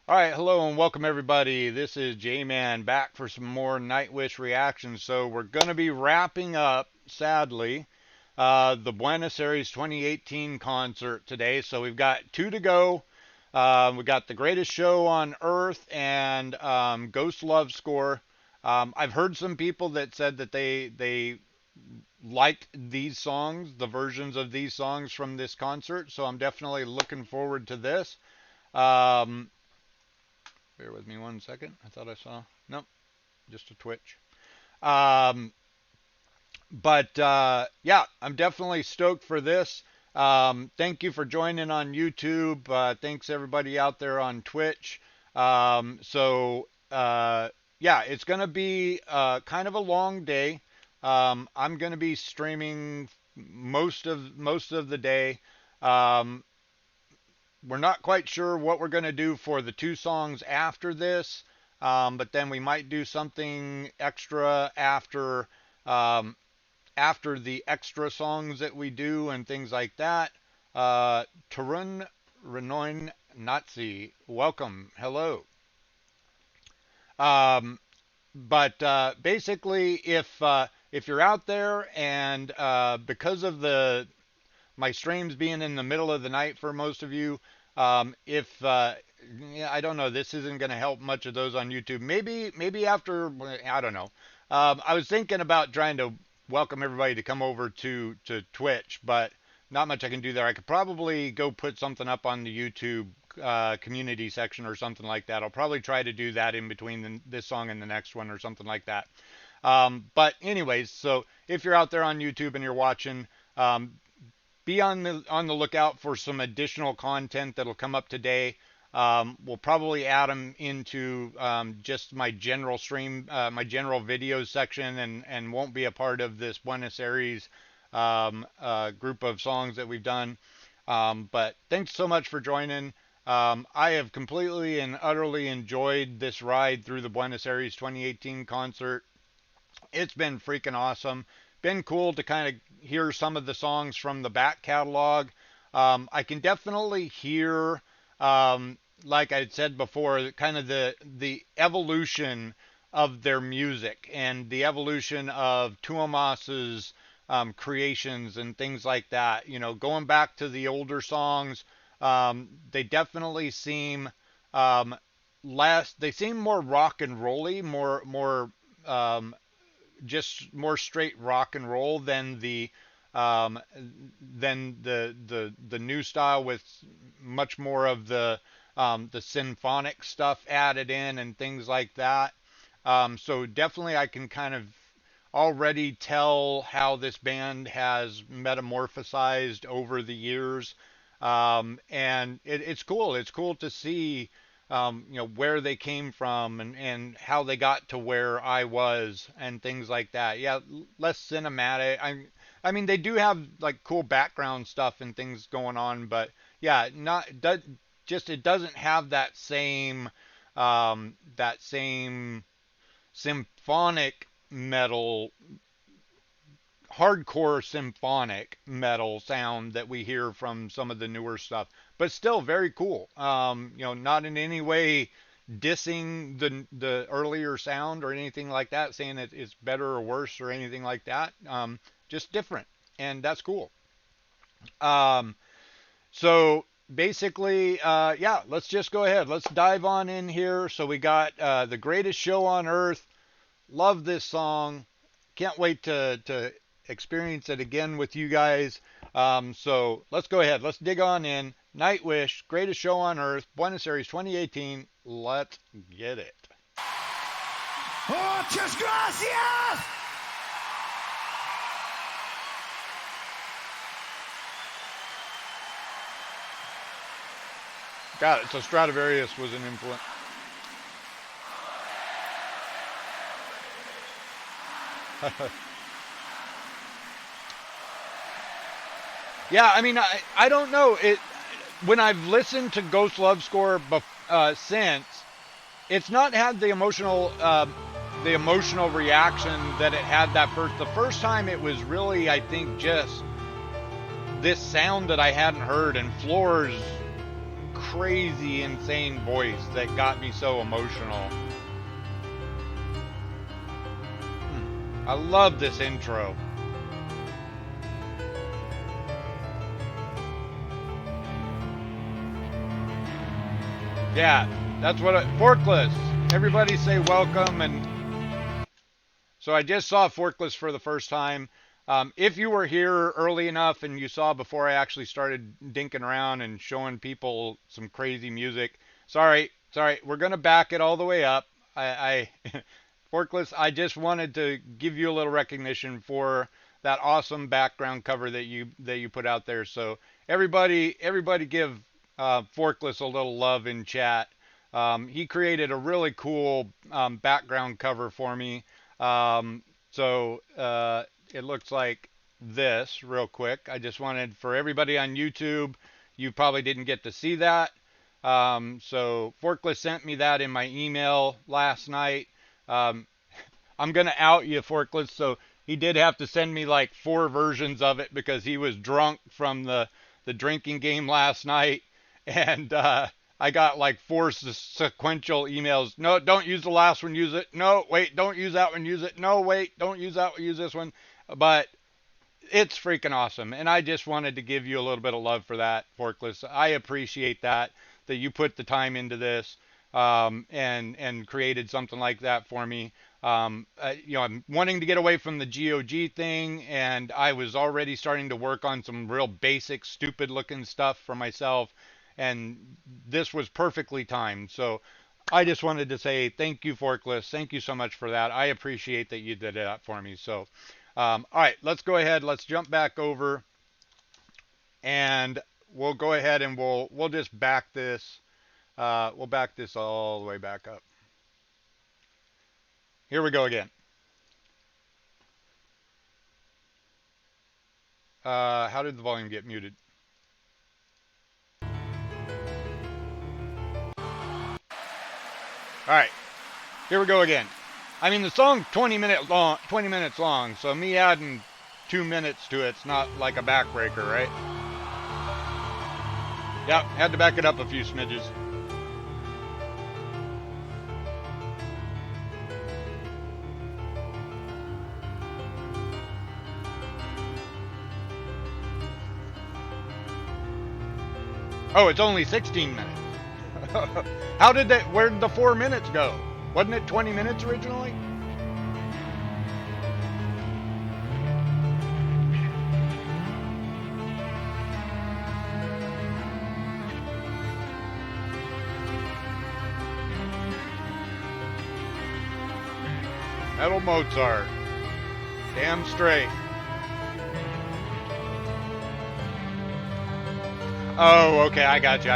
All right, hello and welcome everybody. This is J-Man back for some more Nightwish reactions. So we're going to be wrapping up, sadly, the Buenos 2018 concert today. So we've got two to go. We got The Greatest Show on Earth and Ghost Love Score. I've heard some people that said that they liked these songs, the versions of these songs from this concert. So I'm definitely looking forward to this. Um, Bear with me one second. I thought I saw. Nope, just a twitch. Um, yeah, I'm definitely stoked for this. Thank you for joining on YouTube. Thanks everybody out there on Twitch. Yeah, it's gonna be kind of a long day. I'm gonna be streaming most of the day. Um, we're not quite sure what we're going to do for the two songs after this, but then we might do something extra um, after the extra songs that we do and things like that. Tarun Renoin Nazi, welcome, hello. Um, but basically, if you're out there and because of the my streams being in the middle of the night for most of you. If yeah, I don't know, this isn't going to help much of those on YouTube. Maybe after, I don't know. I was thinking about trying to welcome everybody to come over to Twitch, but not much I can do there. I could probably go put something up on the YouTube community section or something like that. I'll probably try to do that in between this song and the next one or something like that. But anyways, so if you're out there on YouTube and you're watching, be on the lookout for some additional content that'll come up today. We'll probably add them into just my general stream, my general videos section, and won't be a part of this Buenos Aires group of songs that we've done. But thanks so much for joining. I have completely and utterly enjoyed this ride through the Buenos Aires 2018 concert. It's been freaking awesome. Been cool to kind of hear some of the songs from the back catalog. I can definitely hear, like I said before, kind of the evolution of their music and the evolution of Tuomas's creations and things like that. You know, going back to the older songs, they definitely seem less. They seem more rock and rolly, more just more straight rock and roll than um, the new style with much more of the symphonic stuff added in and things like that. So definitely I can kind of already tell how this band has metamorphosized over the years. And it's cool. It's cool to see you know, where they came from and how they got to where I was and things like that. Yeah, less cinematic. I mean, they do have like cool background stuff and things going on, but yeah, just it doesn't have that same symphonic metal, hardcore symphonic metal sound that we hear from some of the newer stuff, but still very cool. You know, not in any way dissing the earlier sound or anything like that, saying that it's better or worse or anything like that. Just different, and that's cool. Um, so basically, yeah, let's just go ahead. Let's dive on in here. So we got The Greatest Show on Earth. Love this song. Can't wait to experience it again with you guys. So let's go ahead. Let's dig on in. Nightwish, Greatest Show on Earth, Buenos Aires 2018. Let's get it. Muchas gracias! Got it. So Stradivarius was an influence. Yeah, I mean, I don't know it. When I've listened to Ghost Love Score since, it's not had the emotional reaction that it had that first. The first time it was really, I think, just this sound that I hadn't heard, and Floor's crazy, insane voice that got me so emotional. I love this intro. Yeah, that's what Forkless. Everybody say welcome. And so I just saw Forkless for the first time. If you were here early enough and you saw before I actually started dinking around and showing people some crazy music, sorry, we're gonna back it all the way up. I Forkless, I just wanted to give you a little recognition for that awesome background cover that you put out there. So everybody give Forkless a little love in chat. He created a really cool background cover for me. So it looks like this real quick. I just wanted for everybody on YouTube, you probably didn't get to see that. So Forkless sent me that in my email last night. Um, I'm gonna out you, Forkless. So he did have to send me like 4 versions of it because he was drunk from the drinking game last night, and I got like 4 sequential emails. No, don't use the last one. Use it. No, wait, don't use that one. Use it. No, wait, don't use that one. Use this one. But it's freaking awesome, and I just wanted to give you a little bit of love for that, Forkless. I appreciate that you put the time into this, and created something like that for me. I'm wanting to get away from the GOG thing, and I was already starting to work on some real basic, stupid looking stuff for myself, and this was perfectly timed. So I just wanted to say thank you, Forkless. Thank you so much for that. I appreciate that you did that for me. So, all right, let's go ahead. Let's jump back over, and we'll go ahead and we'll just back this. We'll back this all the way back up. Here we go again. How did the volume get muted? All right, here we go again. I mean, the song's 20 minutes long, so me adding 2 minutes to it's not like a backbreaker, right? Yep, had to back it up a few smidges. Oh, it's only 16 minutes. Where did the 4 minutes go? Wasn't it 20 minutes originally? Metal Mozart. Damn straight. Oh, okay, I got you.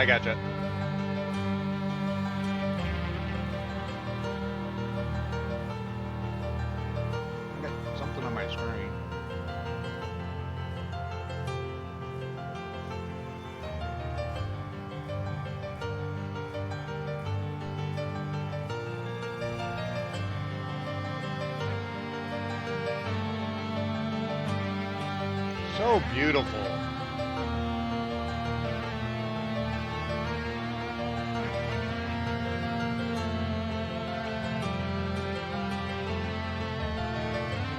Something on my screen. So beautiful.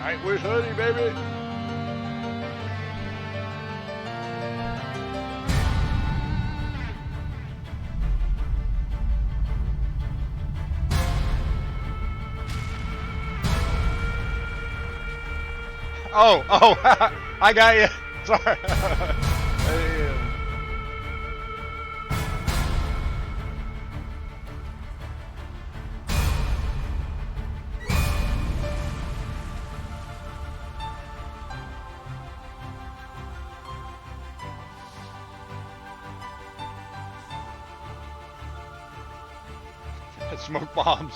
Nightwish hoodie, baby. Oh, I got you. Sorry. Smoke bombs.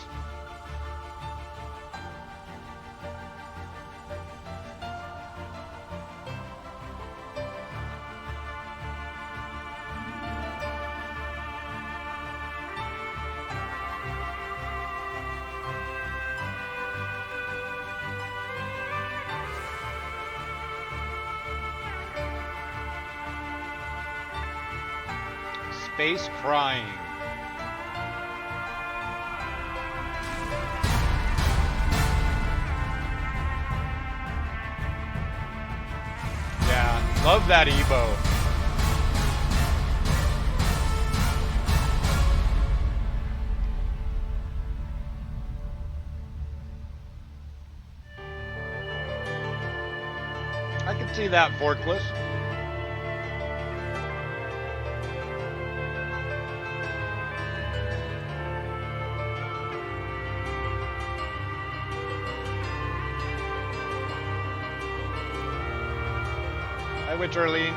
face crying. Yeah, love that Ebo. I can see that, Forkless. Hi, Witch Arlene.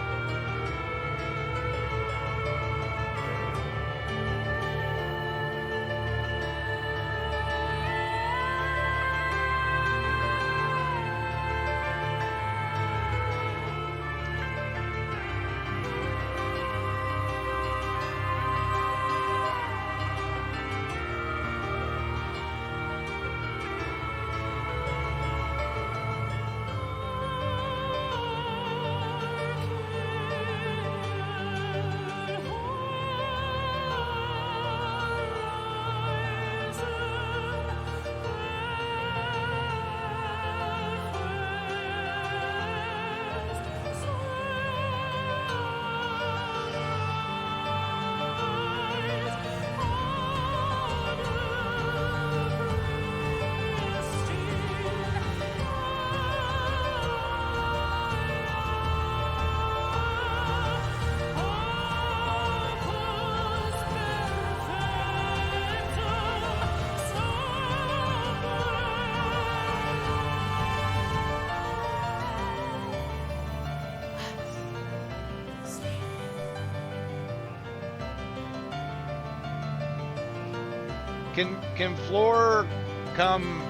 Can Floor come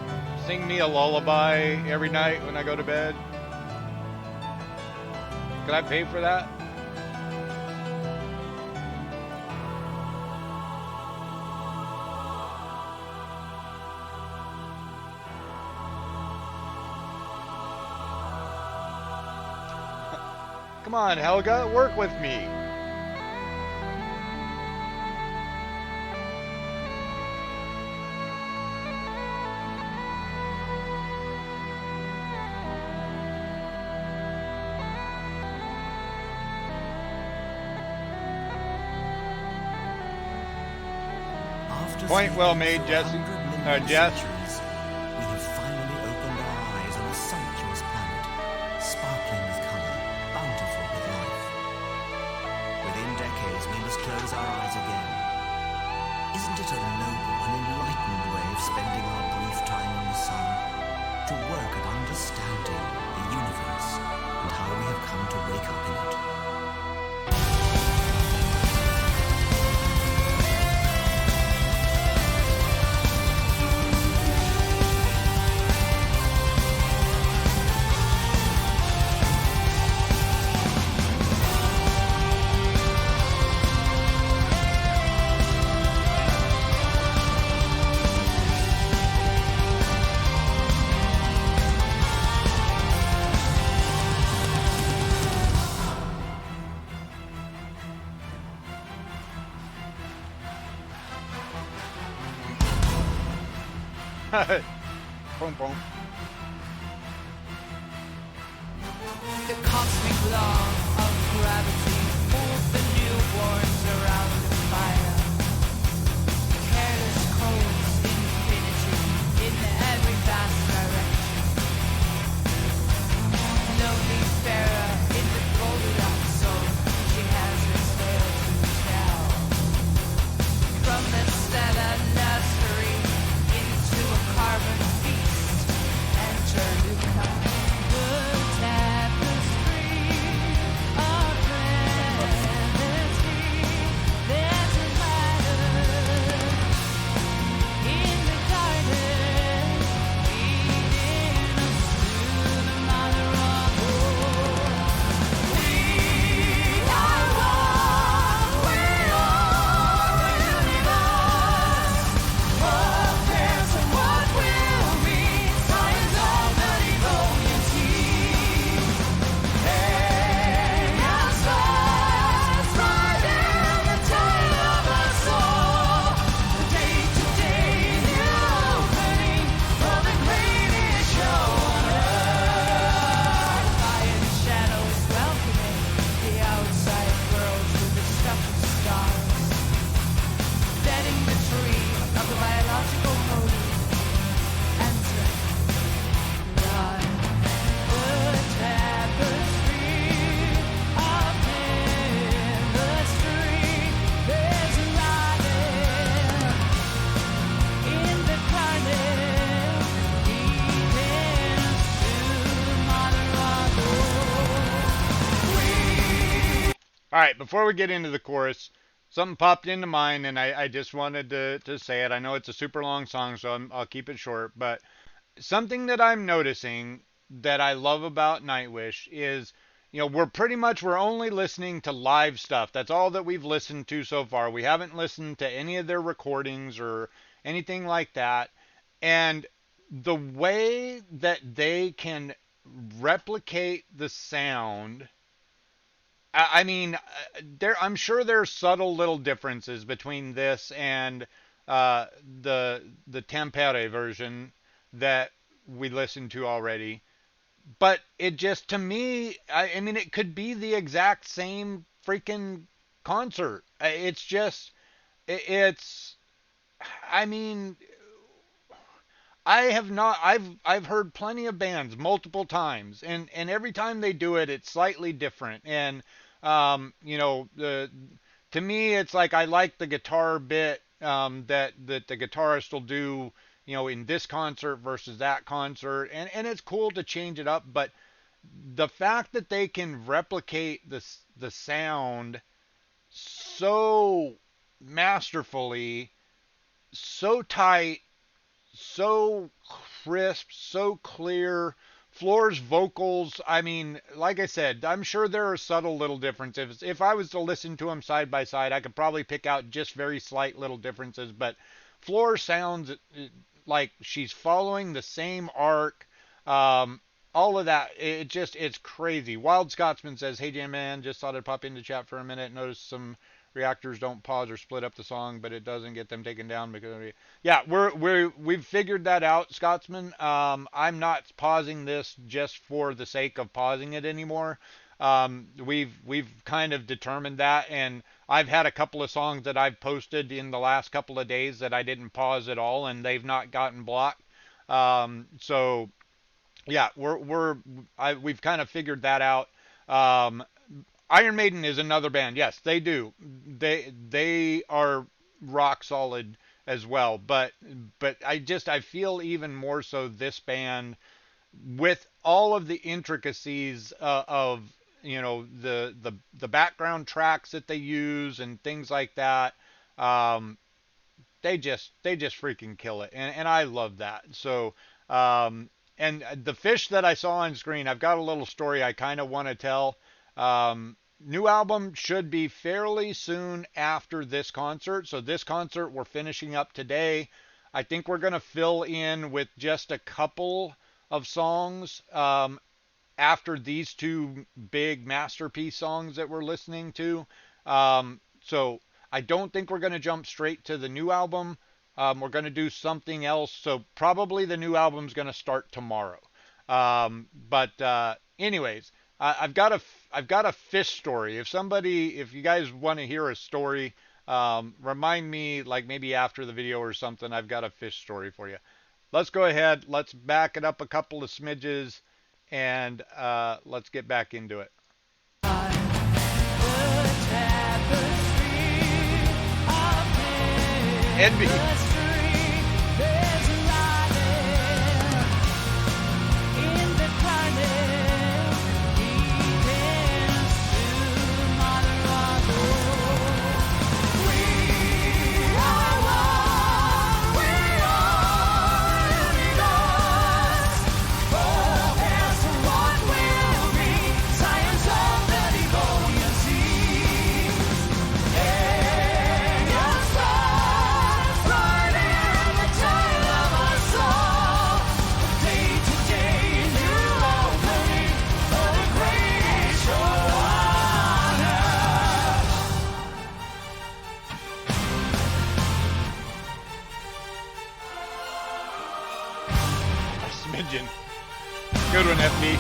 sing me a lullaby every night when I go to bed? Can I pay for that? Come on, Helga, work with me. Point well made, Jesse. Jess. We have finally opened our eyes on a sumptuous planet, sparkling with color, bountiful with life. Within decades, we must close our eyes again. Isn't it a noble and enlightened way of spending our brief time in the sun? To work at understanding the universe and how we have come to wake up in it. Boom, boom. The cosmic law of gravity moves the newborns around the fire. Careless codes infinity in every vast direction. Lonely Farah in the Goldilocks zone, she has her tale to tell. From the Stella nursery into a carbon feast, enter Luca. The tapestry of right, before we get into the chorus, something popped into mind, and I just wanted to say it. I know it's a super long song, so I'll keep it short. But something that I'm noticing that I love about Nightwish is, we're only listening to live stuff. That's all that we've listened to so far. We haven't listened to any of their recordings or anything like that. And the way that they can replicate the sound, I mean, I'm sure there's subtle little differences between this and the Tampere version that we listened to already. But it just, to me, I mean, it could be the exact same freaking concert. It's just, it's, I mean, I have not. I've heard plenty of bands multiple times, and every time they do it, it's slightly different. And the to me, it's like I like the guitar bit that the guitarist will do, in this concert versus that concert, and it's cool to change it up. But the fact that they can replicate the sound so masterfully, so tight, so crisp, so clear. Floor's vocals, I mean, like I said, I'm sure there are subtle little differences. If I was to listen to them side by side, I could probably pick out just very slight little differences. But Floor sounds like she's following the same arc. All of that, it's crazy. Wild Scotsman says, "Hey Jam Man, just thought I'd pop into chat for a minute. Noticed some reactors don't pause or split up the song, but it doesn't get them taken down because yeah, we've figured that out, Scotsman. I'm not pausing this just for the sake of pausing it anymore. We've kind of determined that, and I've had a couple of songs that I've posted in the last couple of days that I didn't pause at all, and they've not gotten blocked. So yeah, we've kind of figured that out. Iron Maiden is another band. Yes, they do. They are rock solid as well. But I feel even more so this band, with all of the intricacies of the background tracks that they use and things like that. They just freaking kill it, and I love that. So and the fish that I saw on screen, I've got a little story I kind of want to tell. New album should be fairly soon after this concert. So this concert we're finishing up today. I think we're going to fill in with just a couple of songs after these two big masterpiece songs that we're listening to. So I don't think we're going to jump straight to the new album. We're going to do something else. So probably the new album's going to start tomorrow. Anyways, I've got a fish story. If you guys want to hear a story, remind me, like maybe after the video or something. I've got a fish story for you. Let's go ahead. Let's back it up a couple of smidges, and let's get back into it. Envy. Good one, FB.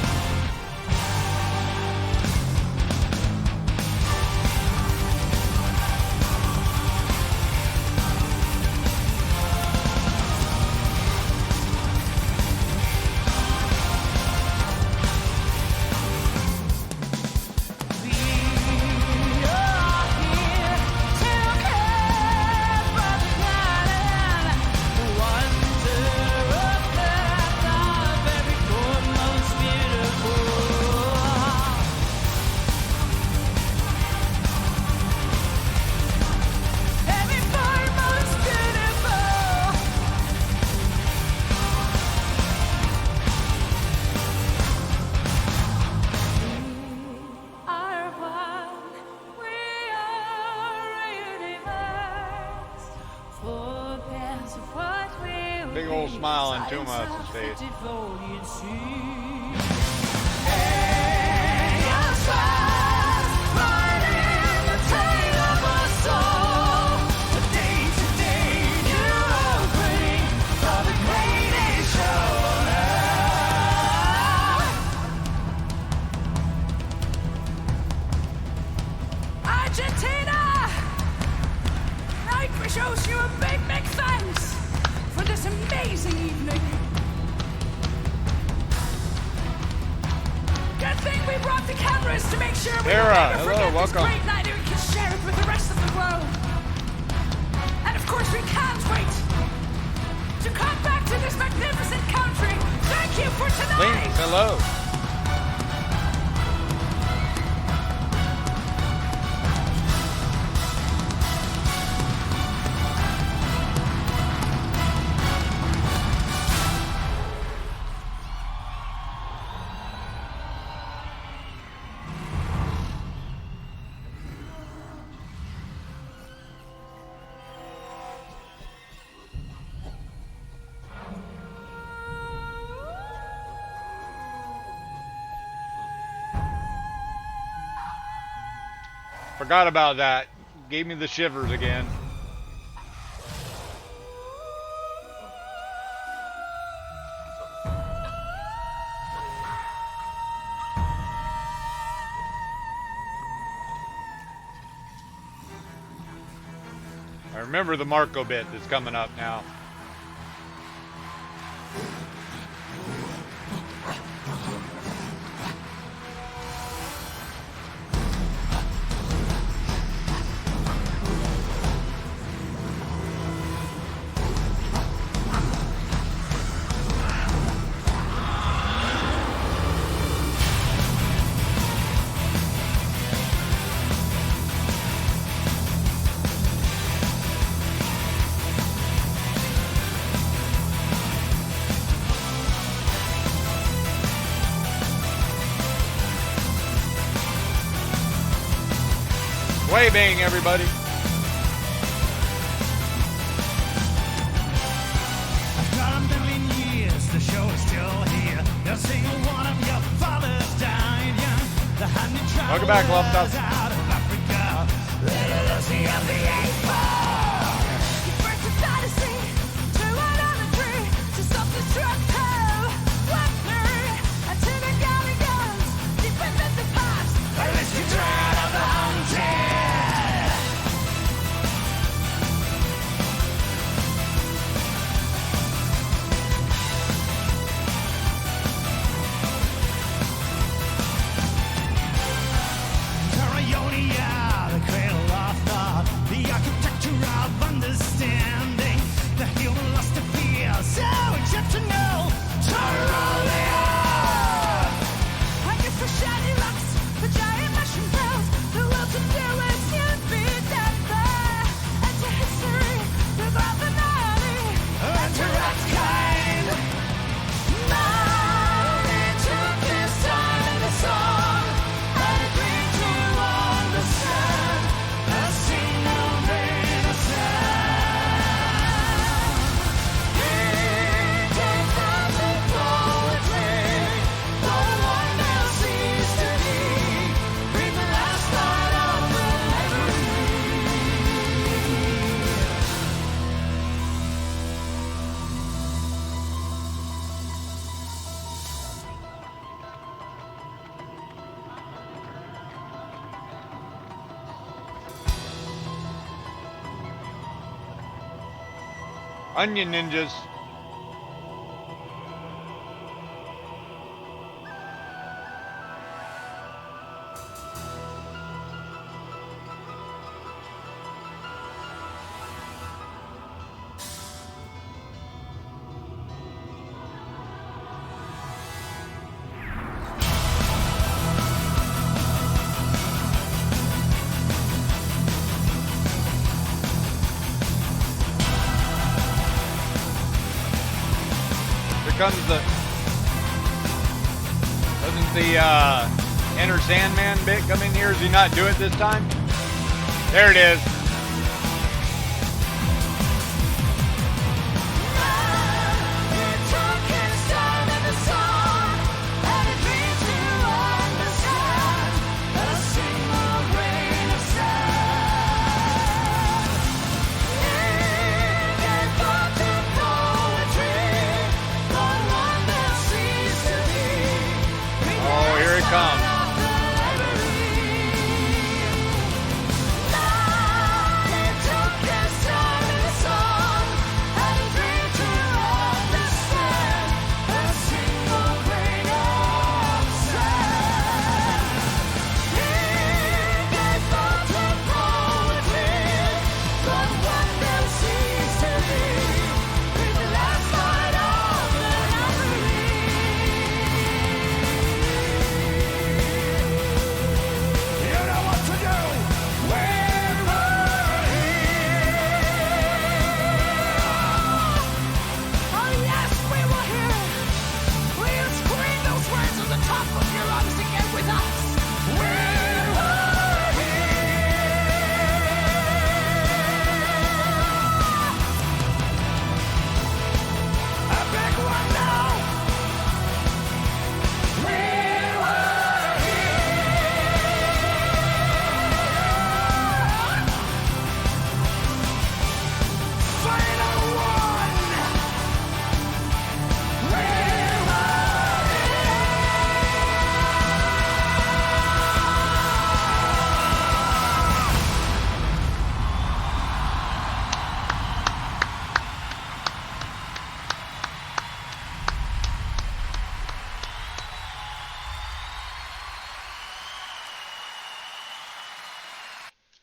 big old smile on Tumas' face. Argentina! Nightwish owes you a big, big thanks for this amazing evening. Good thing we brought the cameras to make sure we Sarah, don't ever hello, forget welcome. this great night and we can share it with the rest of the world. And of course we can't wait to come back to this magnificent country. Thank you for tonight! Link, hello. Forgot about that. Gave me the shivers again. I remember the Marco bit that's coming up now. Waving, everybody. After a million years, the show is still here. Not a single one of your fathers died young. The honey Welcome back, Love travelers out of Africa. Little Lucy of the eighth ball. You birthed a fantasy, threw it on a tree to self-destructive weaponry, and to the galley guns deep within the past. At least you dread of the hunted. Ionia, the cradle of thought, the architecture of understanding, the human lust to feel, so exceptional, Tyrolean! I guess the shiny rocks, the giant mushroom bells, the will to do it, you'd be dead there. Enter history, without the naughty, Enter its kind! Mommy took this time in the song, and agreed to understand A single grain of sand. take from the poetry, the one they'll cease to need, breathe the last light of the Onion ninjas. Comes the doesn't the Enter Sandman bit come in here? Does he not do it this time? There it is.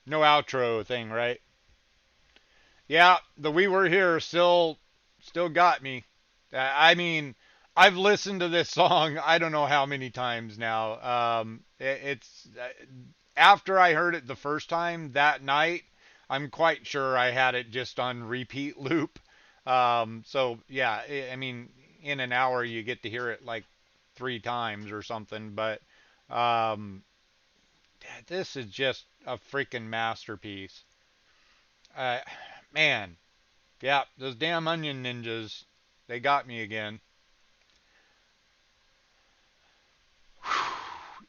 No outro thing, right? Yeah, the We Were Here still got me. I mean, I've listened to this song I don't know how many times now. It's after I heard it the first time that night, I'm quite sure I had it just on repeat loop. So yeah, I mean, in an hour you get to hear it like 3 times or something. But um, this is just a freaking masterpiece. Uh, Man, yeah, those damn onion ninjas, they got me again.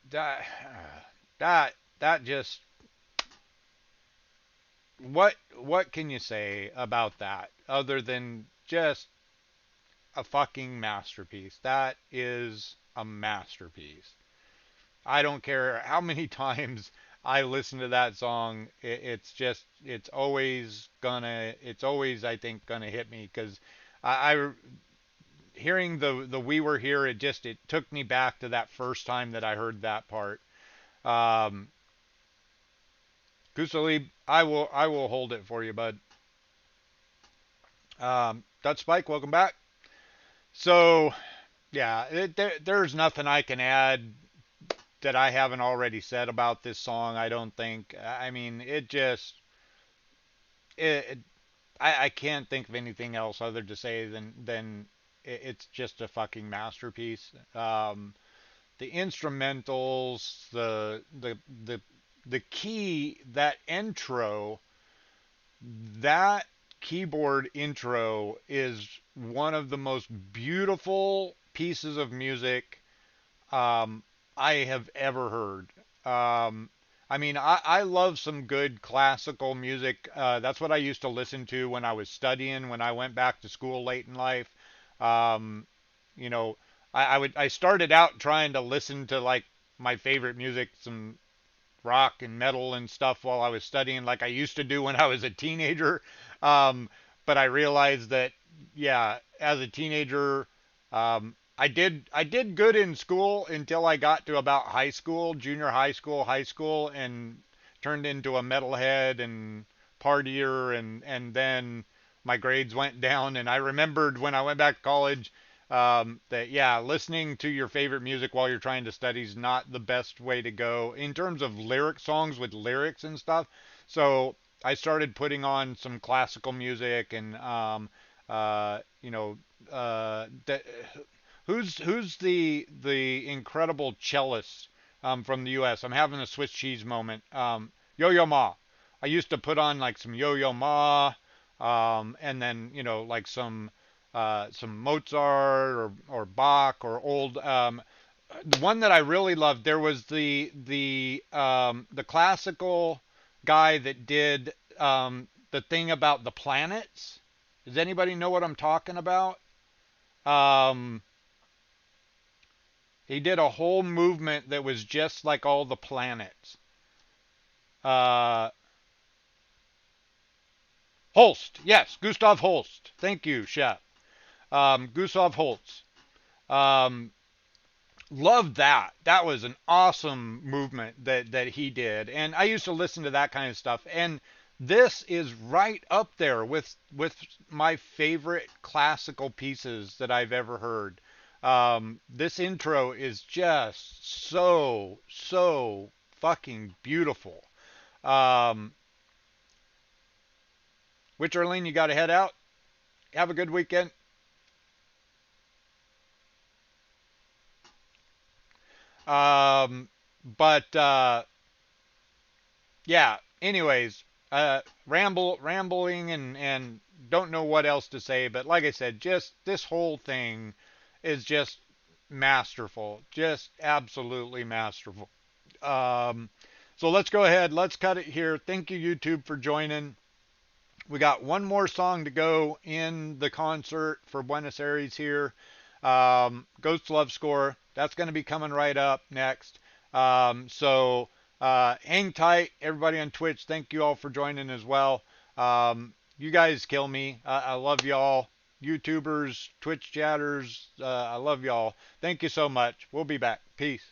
That that just what can you say about that other than just a fucking masterpiece? That is a masterpiece. I don't care how many times I listen to that song. It's just it's always I think gonna hit me because I hearing the We Were Here, it took me back to that first time that I heard that part. Um, Gusalib, I will hold it for you, bud. Dutch Spike, welcome back. So yeah, there's nothing I can add that I haven't already said about this song. I don't think. I mean, it I can't think of anything else other to say than it's just a fucking masterpiece. The instrumentals, the the key, that intro, that keyboard intro is one of the most beautiful pieces of music I have ever heard. I mean, I love some good classical music. That's what I used to listen to when I was studying, when I went back to school late in life. Um, you know, I started out trying to listen to like my favorite music, some rock and metal and stuff while I was studying, like I used to do when I was a teenager. Um, but I realized that, yeah, as a teenager, I did good in school until I got to about high school, junior high school, and turned into a metalhead and partier, and then my grades went down. And I remembered when I went back to college that yeah, listening to your favorite music while you're trying to study is not the best way to go in terms of lyric songs with lyrics and stuff. So I started putting on some classical music and you know that who's the incredible cellist from the U.S. I'm having a Swiss cheese moment. Yo-Yo Ma. I used to put on like some Yo-Yo Ma, and then like some Mozart or Bach or old. The one that I really loved, there was the classical guy that did the thing about the planets. Does anybody know what I'm talking about? Um, he did a whole movement that was just like all the planets. Uh, Holst, yes, Gustav Holst. Thank you, Chef. Gustav Holst. Um, Loved that. That was an awesome movement that he did, and I used to listen to that kind of stuff. And this is right up there with my favorite classical pieces that I've ever heard. This intro is just so fucking beautiful. Um, which Arlene, you got to head out. Have a good weekend. Um, but yeah. Anyways, rambling and don't know what else to say. But like I said, just this whole thing is just masterful, just absolutely masterful. Um, so let's go ahead. Let's cut it here. Thank you, YouTube, for joining. We got one more song to go in the concert for Buenos Aires here. Ghost Love Score. That's going to be coming right up next. Hang tight, everybody on Twitch. Thank you all for joining as well. You guys kill me. I love y'all. YouTubers, Twitch chatters, I love y'all. Thank you so much. We'll be back. Peace.